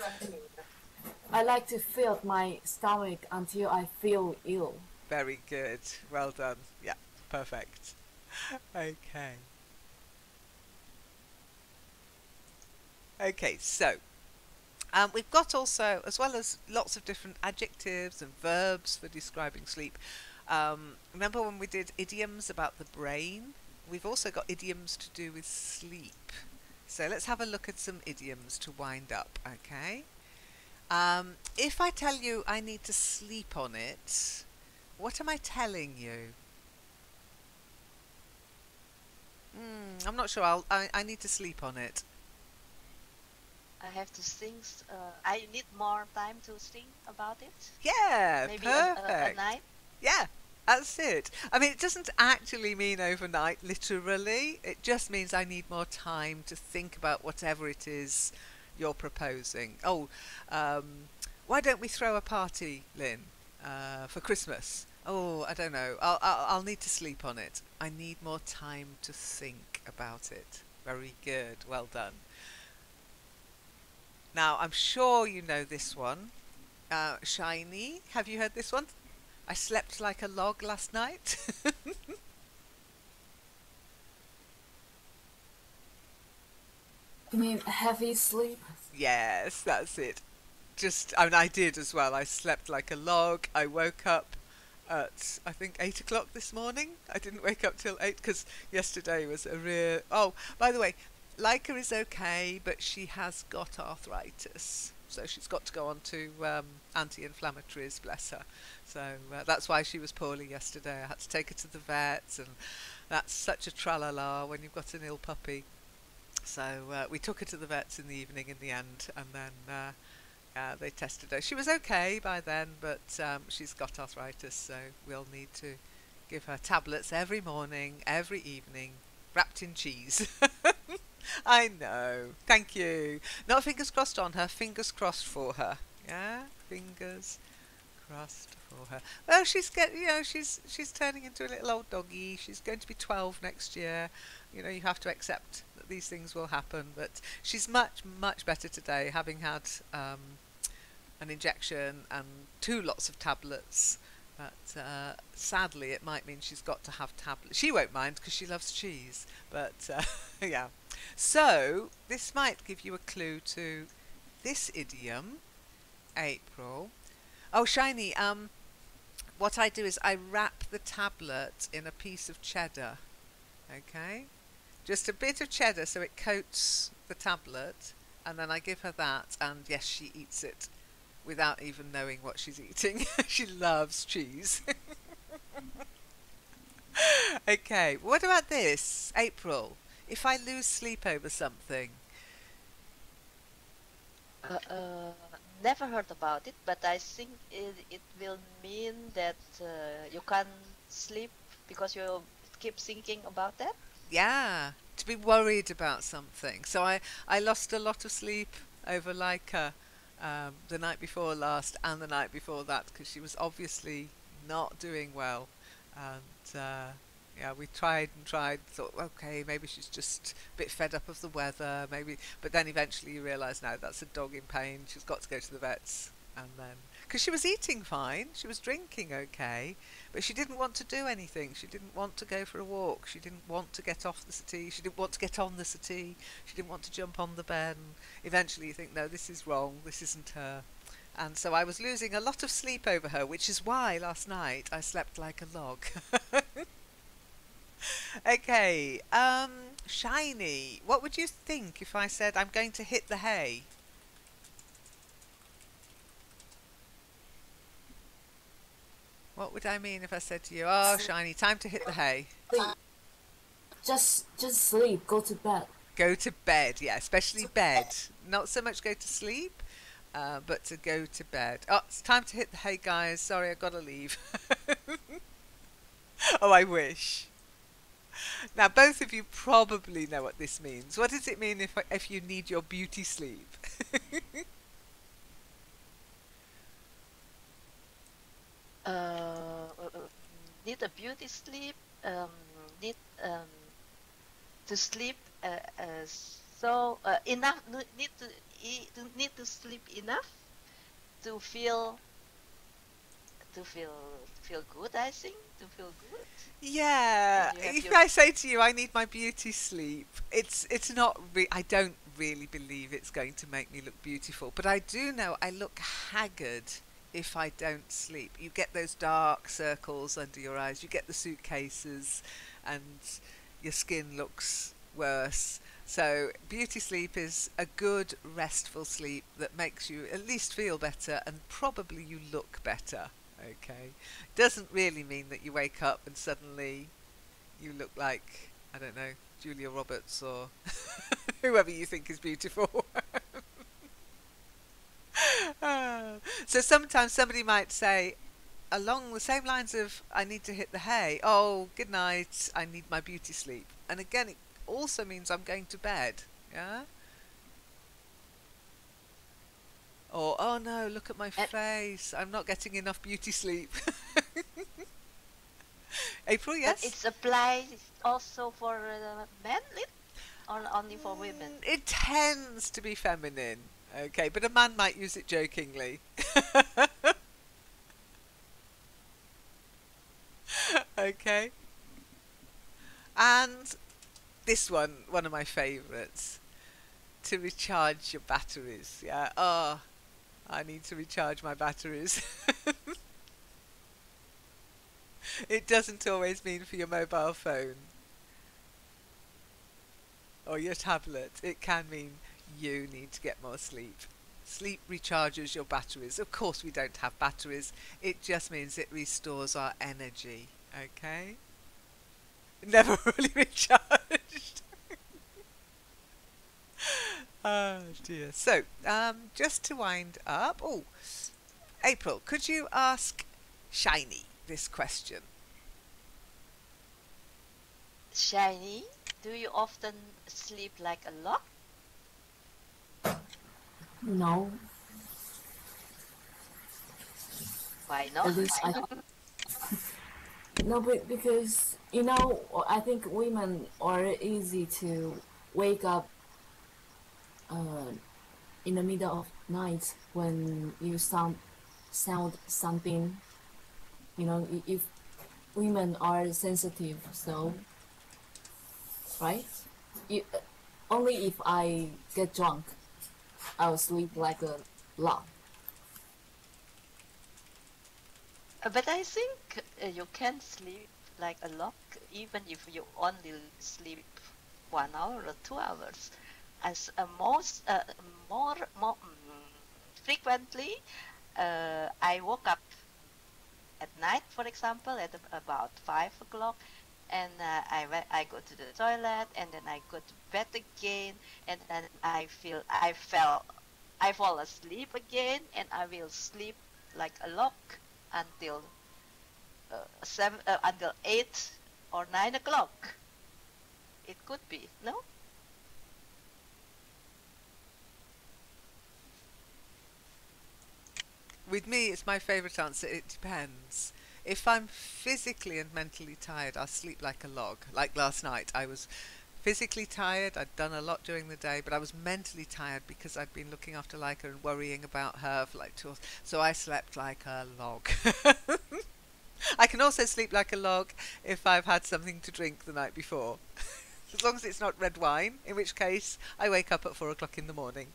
C: I like to fill my stomach until I feel ill.
A: Very good. Well done. Yeah, perfect. Okay. Okay, so we've got also, as well as lots of different adjectives and verbs for describing sleep. Remember when we did idioms about the brain? We've also got idioms to do with sleep. So let's have a look at some idioms to wind up, okay? If I tell you I need to sleep on it, what am I telling you? I'm not sure. I need to sleep on it.
B: I have to think. I need more time to think about it.
A: Yeah,
B: Maybe
A: perfect.
B: a night.
A: Yeah, that's it. I mean, it doesn't actually mean overnight, literally. It just means I need more time to think about whatever it is you're proposing. Oh, why don't we throw a party, Lynn, for Christmas? Oh, I don't know. I'll need to sleep on it. I need more time to think about it. Very good. Well done. Now, I'm sure you know this one. Shiny, have you heard this one? I slept like a log last night.
C: You mean heavy sleep?
A: Yes, that's it. I mean, I did as well. I slept like a log. I woke up at, I think, 8 o'clock this morning. I didn't wake up till 8 because yesterday was a real... Oh, by the way, Leica is okay, but she has got arthritis. So she's got to go on to anti-inflammatories, bless her. So that's why she was poorly yesterday. I had to take her to the vets, and that's such a tralala when you've got an ill puppy. So we took her to the vets in the evening in the end, and then they tested her. She was okay by then, but she's got arthritis, so we'll need to give her tablets every morning, every evening, wrapped in cheese. I know. Thank you. Not fingers crossed on her, fingers crossed for her. Yeah, fingers crossed for her. Well, she's turning into a little old doggy. She's going to be 12 next year. You know, you have to accept that these things will happen. But she's much, much better today, having had an injection and 2 lots of tablets. But sadly, it might mean she's got to have tablets. She won't mind because she loves cheese. But yeah. So this might give you a clue to this idiom, April. Oh, Shiny. what I do is I wrap the tablet in a piece of cheddar, okay? Just a bit of cheddar so it coats the tablet, and then I give her that, and yes, she eats it without even knowing what she's eating. She loves cheese. Okay, what about this, April? If I lose sleep over something,
B: Uh, uh, Never heard about it, but I think it will mean that you can't sleep because you keep thinking about that.
A: yeah, to be worried about something. So I lost a lot of sleep over Laika the night before last and the night before that because she was obviously not doing well. And yeah, we tried and tried, thought, okay, maybe she's just a bit fed up of the weather, maybe. But then eventually you realise, no, that's a dog in pain. She's got to go to the vets. And then, because she was eating fine, she was drinking okay, but she didn't want to do anything. She didn't want to go for a walk. She didn't want to get off the settee. She didn't want to get on the settee. She didn't want to jump on the bed. And eventually you think, no, this is wrong. This isn't her. And so I was losing a lot of sleep over her, which is why last night I slept like a log. Okay, Shiny, what would you think if I said I'm going to hit the hay? What would I mean if I said to you, oh, Shiny, time to hit the hay?
C: Sleep. Just sleep. Go to bed.
A: Go to bed, yeah, especially bed. Not so much go to sleep, but to go to bed. Oh, it's time to hit the hay, guys. Sorry, I've got to leave. Oh, I wish. Now, both of you probably know what this means. What does it mean if you need your beauty sleep?
B: Need a beauty sleep. Need to sleep. Enough. Need to sleep enough to feel good. I think to feel good.
A: Yeah, if I say to you, I need my beauty sleep, it's not. I don't really believe it's going to make me look beautiful, but I do know I look haggard if I don't sleep. You get those dark circles under your eyes. You get the suitcases, and your skin looks worse. So beauty sleep is a good, restful sleep that makes you at least feel better, and probably you look better. Okay, doesn't really mean that you wake up and suddenly you look like, I don't know, Julia Roberts or whoever you think is beautiful. So sometimes somebody might say along the same lines of I need to hit the hay, oh, good night, I need my beauty sleep. And again, it also means I'm going to bed. Yeah. Or, oh no, look at my face. I'm not getting enough beauty sleep. April, yes?
B: But it's applied also for men, or only for women?
A: It tends to be feminine. Okay, but a man might use it jokingly. Okay. And this one of my favourites. To recharge your batteries. Yeah. Oh, I need to recharge my batteries. It doesn't always mean for your mobile phone or your tablet. It can mean you need to get more sleep. Sleep recharges your batteries. Of course we don't have batteries. It just means it restores our energy. Okay? Never really recharged. Oh dear. So, just to wind up. Oh, April, could you ask Shiny this question?
B: Shiny, do you often sleep like a log?
C: No.
B: Why not?
C: At least I. No, but because I think women are easy to wake up in the middle of night when you sound something. If women are sensitive, so right. You, only if I get drunk, I'll sleep like a log.
B: But I think you can sleep like a log even if you only sleep 1 hour or 2 hours. As more frequently, I woke up at night, for example, at about 5 o'clock, and I go to the toilet, and then I go to bed again, and then I fall asleep again, and I will sleep like a log until 8 or 9 o'clock. It could be, no?
A: With me, it's my favourite answer. It depends. If I'm physically and mentally tired, I'll sleep like a log. Like last night, I was physically tired. I'd done a lot during the day, but I was mentally tired because I'd been looking after Leica and worrying about her for like 2 hours. So I slept like a log. I can also sleep like a log if I've had something to drink the night before. As long as it's not red wine, in which case I wake up at 4 o'clock in the morning.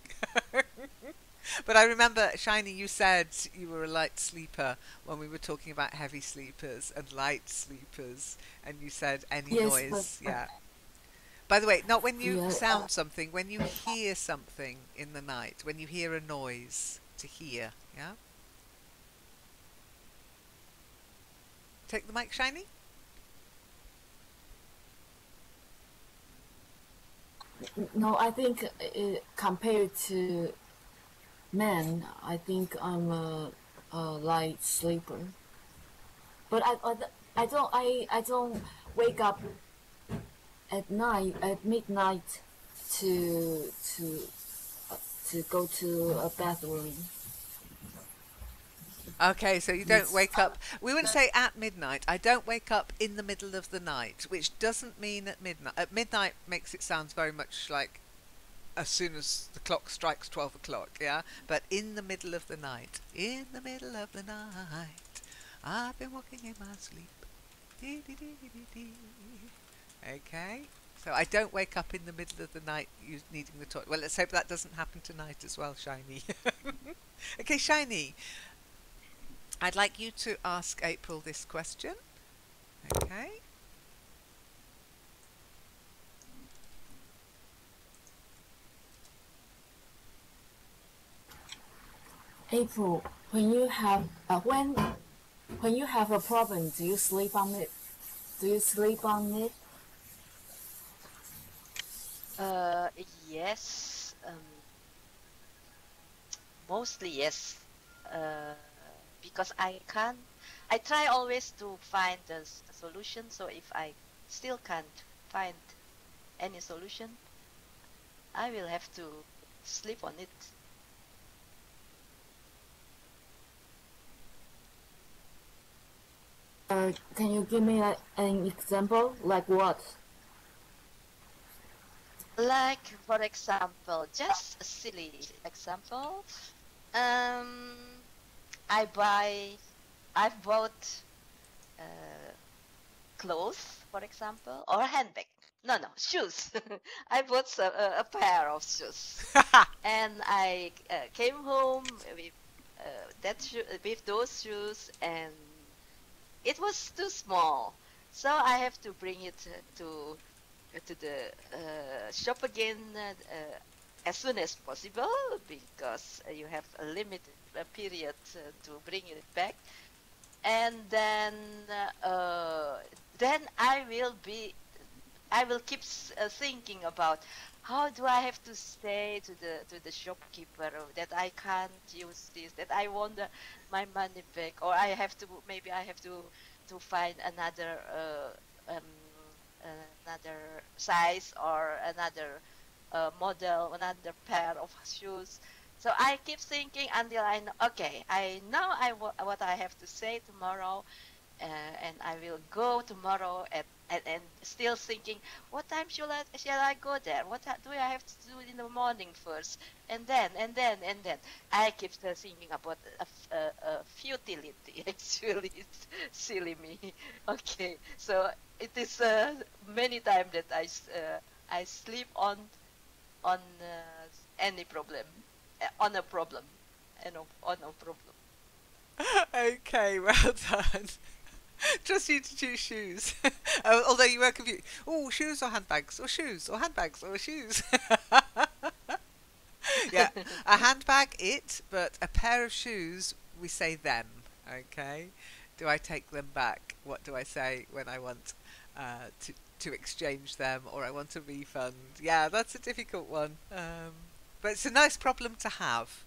A: But I remember, Shiny, you said you were a light sleeper when we were talking about heavy sleepers and light sleepers, and you said any
C: Yes, but
A: noise. Yeah. By the way, not when you
C: yeah,
A: sound something, when you hear something in the night, when you hear a noise to hear. Yeah. Take the mic, Shiny.
C: no, I think compared to men, I think I'm a light sleeper. But I don't wake up at night at midnight to to to go to a bathroom.
A: Okay, so you don't
C: It's
A: wake up. We wouldn't say at midnight. I don't wake up in the middle of the night, which doesn't mean at midnight. At midnight makes it sound very much like as soon as the clock strikes 12 o'clock, yeah? But in the middle of the night, in the middle of the night, I've been walking in my sleep. Dee, dee, dee, dee, dee, dee. Okay? So I don't wake up in the middle of the night needing the toilet. Well, let's hope that doesn't happen tonight as well, Shiny. Okay, Shiny, I'd like you to ask April this question. Okay?
C: April. When you have a problem, do you sleep on it? Do you sleep on it?
B: Uh, yes, mostly yes. Uh, because I try always to find a solution. So if I still can't find any solution, I will have to sleep on it.
C: Can you give me an example? Like what?
B: Like, for example, just a silly example. Um, I buy, I've bought clothes, for example, or a handbag. No, shoes. I bought a pair of shoes, and I came home with with those shoes, and it was too small, so I have to bring it to the shop again as soon as possible because you have a limited period to bring it back, and then I will keep thinking about how do I have to say to the shopkeeper that I can't use this, that I want my money back, or maybe I have to find another size or another model, another pair of shoes. So I keep thinking until I know, okay, I know what I have to say tomorrow, and I will go tomorrow and still thinking, what time shall I go there? Do I have to do in the morning first? And then I keep thinking about a futility. Actually, it's silly me. Okay, so it is many times that I sleep on any problem, on a problem, on a problem.
A: Okay, well done. Trust you to choose shoes. Although you were confused. Oh, shoes or handbags, or shoes or handbags or shoes. Yeah, a handbag, it, but a pair of shoes, we say them. Okay. Do I take them back? What do I say when I want to exchange them, or I want a refund? Yeah, that's a difficult one. But it's a nice problem to have.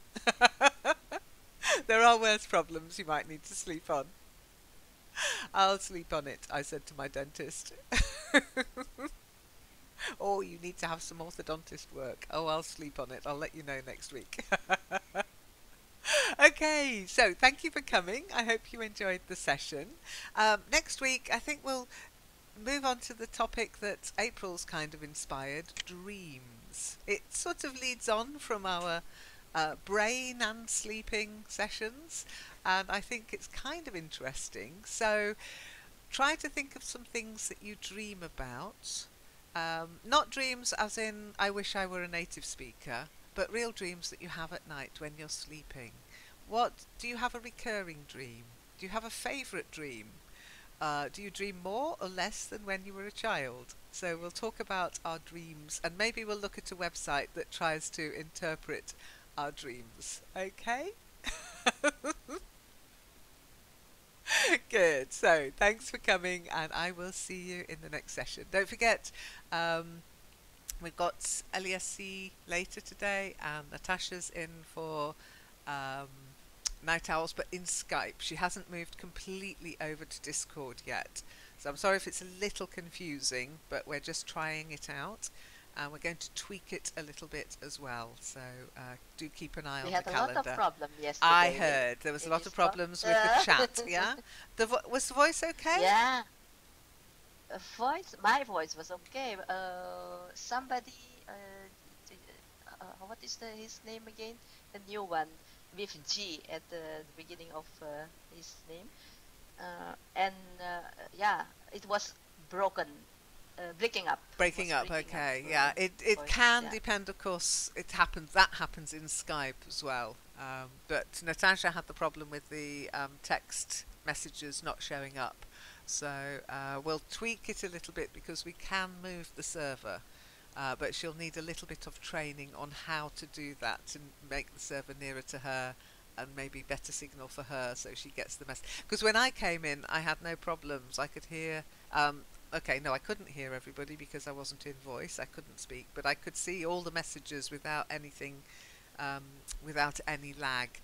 A: There are worse problems you might need to sleep on. I'll sleep on it, I said to my dentist. Oh, you need to have some orthodontist work. Oh, I'll sleep on it. I'll let you know next week. Okay, so thank you for coming. I hope you enjoyed the session. Next week, I think we'll move on to the topic that April's kind of inspired, dreams. It sort of leads on from our brain and sleeping sessions, and I think it's kind of interesting. So try to think of some things that you dream about. Not dreams as in, I wish I were a native speaker, but real dreams that you have at night when you're sleeping. What do you have a recurring dream? Do you have a favourite dream? Do you dream more or less than when you were a child? So we'll talk about our dreams, and maybe we'll look at a website that tries to interpret our dreams. Okay? Good. So thanks for coming, and I will see you in the next session. Don't forget, we've got LESC later today, and Natasha's in for um, Night Owls, but in Skype. She hasn't moved completely over to Discord yet. So I'm sorry if it's a little confusing, but we're just trying it out. And we're going to tweak it a little bit as well. So do keep an eye on the calendar.
B: We had a lot of problems yesterday.
A: I heard there was a lot of problems with the chat, yeah? Was the voice okay?
B: Yeah. My voice was okay. Somebody, what is his name again? The new one with G at the beginning of his name. Yeah, it was broken. Breaking up.
A: Okay, yeah. It can depend, of course. That happens in Skype as well. But Natasha had the problem with the text messages not showing up. So we'll tweak it a little bit because we can move the server. But she'll need a little bit of training on how to do that to make the server nearer to her and maybe better signal for her so she gets the message. Because when I came in, I had no problems. I could hear... Okay, no, I couldn't hear everybody because I wasn't in voice. I couldn't speak, but I could see all the messages without anything, without any lag.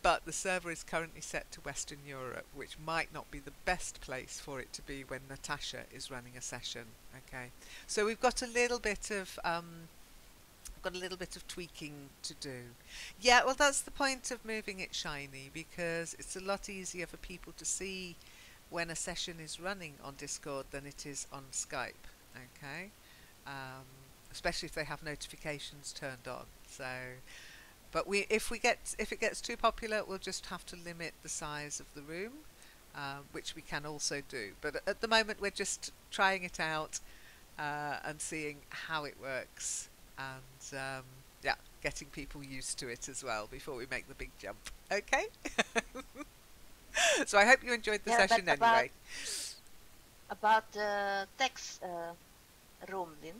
A: But the server is currently set to Western Europe, which might not be the best place for it to be when Natasha is running a session. Okay, so we've got a little bit of tweaking to do. Yeah, well, that's the point of moving it shiny, because it's a lot easier for people to see when a session is running on Discord than it is on Skype. Okay, especially if they have notifications turned on. So, but if it gets too popular, we'll just have to limit the size of the room, which we can also do. But at the moment, we're just trying it out and seeing how it works, and yeah, getting people used to it as well before we make the big jump. Okay. So I hope you enjoyed the session anyway.
B: About the text room, Lynn.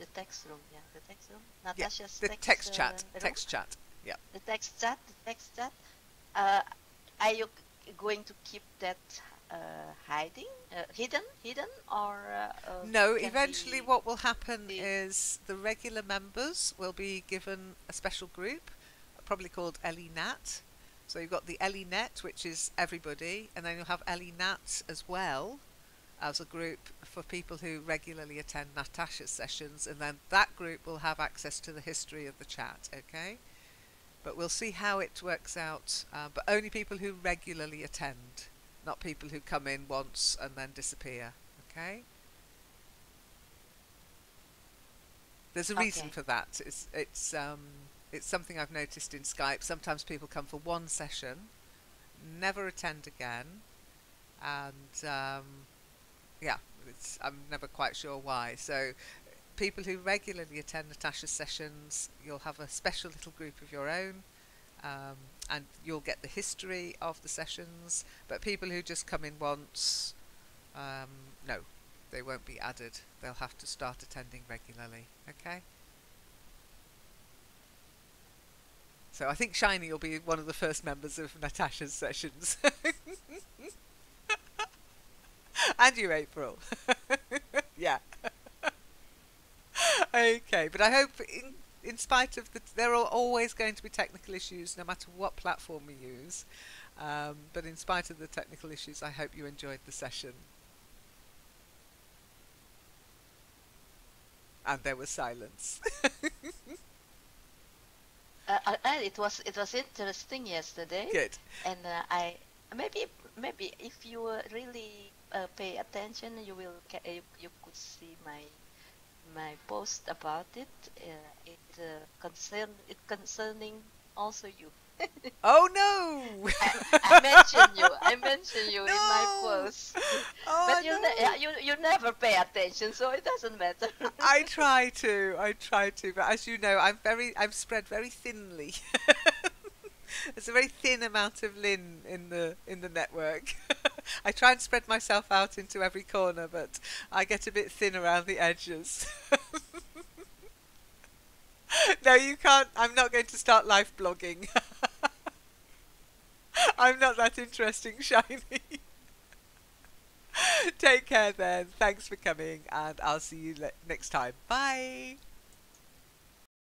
B: The text room, yeah, the text room. Natasha's
A: text chat. Text chat, yeah.
B: The text chat. Are you going to keep that hidden, or?
A: No. Eventually, what will happen is the regular members will be given a special group, probably called EliNat. So you've got the EliNet, which is everybody, and then you'll have EliNat as well as a group for people who regularly attend Natasha's sessions, and then that group will have access to the history of the chat, okay? But we'll see how it works out, but only people who regularly attend, not people who come in once and then disappear, okay? There's a reason for that. It's something I've noticed in Skype. Sometimes people come for one session, never attend again, and yeah, I'm never quite sure why. So people who regularly attend Natasha's sessions, you'll have a special little group of your own, and you'll get the history of the sessions. But people who just come in once, no, they won't be added. They'll have to start attending regularly. Okay. So I think Shiny will be one of the first members of Natasha's sessions. And you, April. Yeah. Okay, but I hope in spite of there are always going to be technical issues no matter what platform we use. But in spite of the technical issues, I hope you enjoyed the session. And there was silence.
B: It was interesting yesterday.
A: Good.
B: And I maybe if you really pay attention, you could see my post about it. It concerning also you.
A: Oh no!
B: I mentioned you. I mentioned you in my
A: No!
B: post.
A: Oh,
B: But
A: no.
B: you never pay attention, so it doesn't matter.
A: I try to, but as you know, I'm spread very thinly. There's a very thin amount of Lynn in the network. I try and spread myself out into every corner, but I get a bit thin around the edges. No, you can't. I'm not going to start live blogging. I'm not that interesting, Shiny. Take care then. Thanks for coming, and I'll see you next time. Bye.